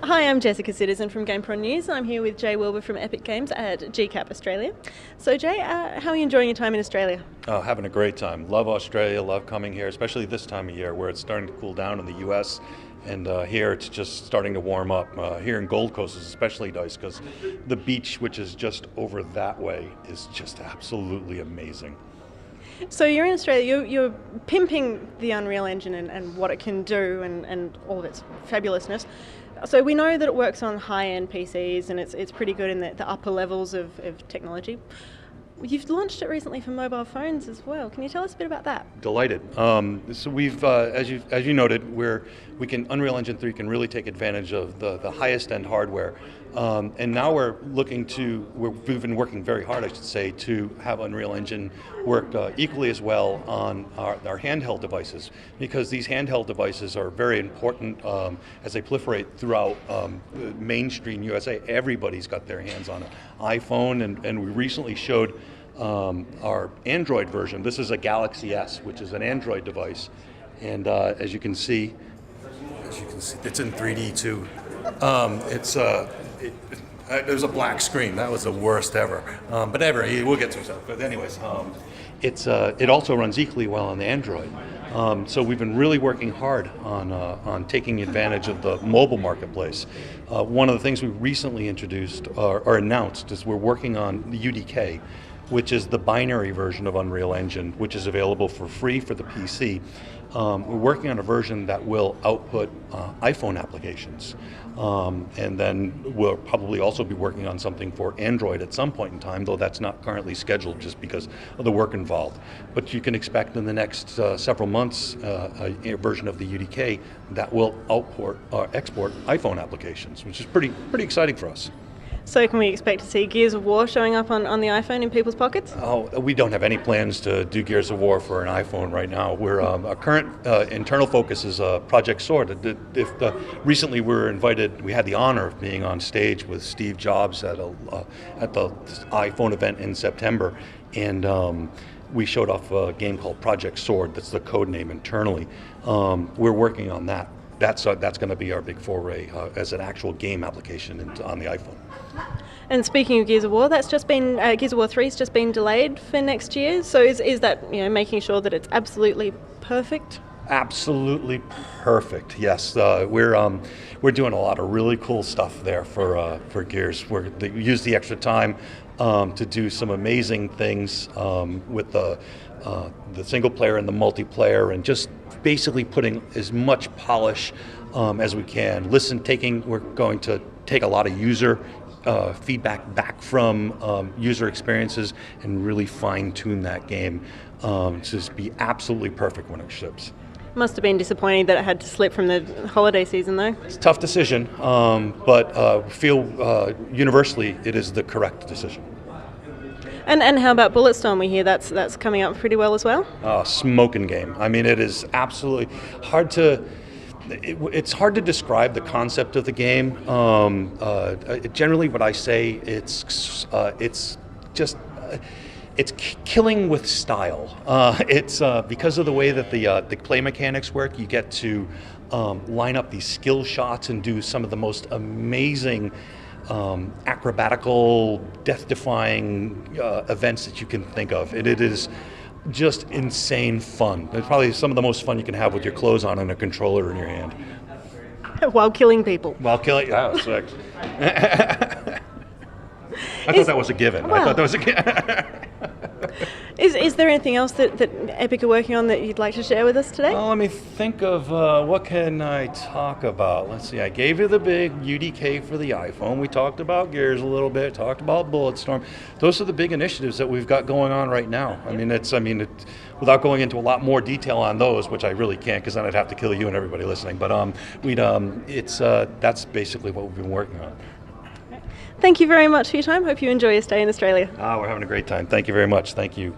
Hi, I'm Jessica Citizen from GamePron News. I'm here with Jay Wilbur from Epic Games at GCAP Australia. So Jay, how are you enjoying your time in Australia? Oh, having a great time. Love Australia, love coming here, especially this time of year where it's starting to cool down in the US. And here it's just starting to warm up. Here in Gold Coast is especially nice because the beach, which is just over that way, is just absolutely amazing. So you're in Australia, you're pimping the Unreal Engine and what it can do and all of its fabulousness. So we know that it works on high-end PCs and it's pretty good in the upper levels of technology. You've launched it recently for mobile phones as well. Can you tell us a bit about that? Delighted. So we've, as you noted, Unreal Engine 3 can really take advantage of the highest end hardware, and now we've been working very hard, I should say, to have Unreal Engine work equally as well on our handheld devices, because these handheld devices are very important as they proliferate throughout mainstream USA. Everybody's got their hands on an iPhone, and we recently showed our Android version. This is a Galaxy S, which is an Android device, and as you can see, it's in 3D too. There's a black screen. That was the worst ever. But we'll get to it. But anyways, it also runs equally well on the Android. So we've been really working hard on taking advantage of the mobile marketplace. One of the things we recently introduced or announced is we're working on the UDK, which is the binary version of Unreal Engine, which is available for free for the PC. We're working on a version that will output iPhone applications. And then we'll probably also be working on something for Android at some point in time, though that's not currently scheduled just because of the work involved. But you can expect in the next several months a version of the UDK that will export iPhone applications, which is pretty exciting for us. So can we expect to see Gears of War showing up on the iPhone in people's pockets? Oh, we don't have any plans to do Gears of War for an iPhone right now. Our current internal focus is Project Sword. Recently we had the honor of being on stage with Steve Jobs at the iPhone event in September, and we showed off a game called Project Sword. That's the code name internally. We're working on that. That's going to be our big foray as an actual game application on the iPhone. And speaking of Gears of War, Gears of War 3 has just been delayed for next year. So is that making sure that it's absolutely perfect? Absolutely perfect. Yes, we're doing a lot of really cool stuff there for Gears. We use the extra time to do some amazing things with the single player and the multiplayer, and just basically putting as much polish as we can. We're going to take a lot of user feedback back from user experiences and really fine-tune that game to just be absolutely perfect when it ships. Must have been disappointing that it had to slip from the holiday season, though. It's a tough decision, but feel universally it is the correct decision. And how about Bulletstorm? We hear that's coming up pretty well as well. Smoking game. I mean, it is absolutely hard to. It's hard to describe the concept of the game. Generally, what I say, it's killing with style. It's because of the way that the play mechanics work. You get to line up these skill shots and do some of the most amazing acrobatical, death-defying events that you can think of. It is just insane fun. It's probably some of the most fun you can have with your clothes on and a controller in your hand. While killing people. Yeah, sick. I thought that was a given. Well, I thought that was a given. Is there anything else that Epic are working on that you'd like to share with us today? Well, let me think of what can I talk about. Let's see. I gave you the big UDK for the iPhone. We talked about Gears a little bit. Talked about Bulletstorm. Those are the big initiatives that we've got going on right now. Without going into a lot more detail on those, which I really can't, because then I'd have to kill you and everybody listening. But that's basically what we've been working on. Thank you very much for your time. Hope you enjoy your stay in Australia. We're having a great time. Thank you very much. Thank you.